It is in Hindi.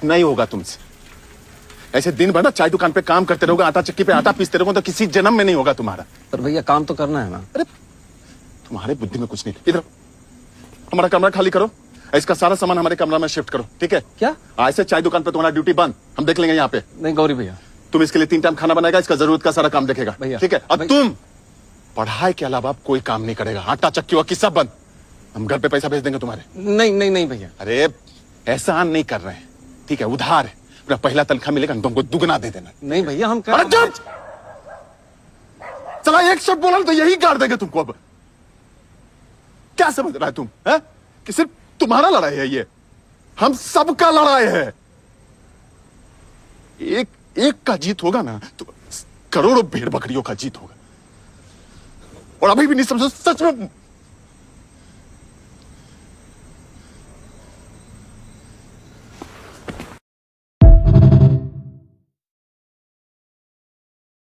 नहीं होगा तुमसे। ऐसे दिन भर ना चाय दुकान पे काम करते रहोगे, आटा चक्की पे आटा पीसते रहोगे, तो किसी जन्म में नहीं होगा तुम्हारा। पर भैया काम तो करना है ना। अरे तुम्हारे बुद्धि में कुछ नहीं। इधर हमारा कमरा खाली करो, इसका सारा सामान हमारे कमरा में शिफ्ट करो, ठीक है? क्या? आज से चाय दुकान पे तुम्हारा ड्यूटी बंद, हम देख लेंगे यहाँ पे। नहीं गौरी भैया, तुम इसके लिए 3 टाइम खाना बनाएगा, इसका जरूरत का सारा काम देखेगा, ठीक है? अब तुम पढ़ाई के अलावा कोई काम नहीं करेगा, आटा चक्की वक्की सब बंद। हम घर पे पैसा भेज देंगे तुम्हारे। नहीं नहीं नहीं भैया। अरे एहसान नहीं कर रहे हैं, ठीक है? उधार है, अपना पहला तनख्वाह मिलेगा तुमको दुगना दे देना। नहीं भैया हम अरे चुप! चला एक शब्द बोला तो यही गाड़ देंगे तुमको। अब क्या समझ रहा है तुम, है? कि सिर्फ तुम्हारा लड़ाई है ये? हम सबका लड़ाई है। एक का जीत होगा ना तो करोड़ों भेड़ बकरियों का जीत होगा। और अभी भी नहीं समझो, सच में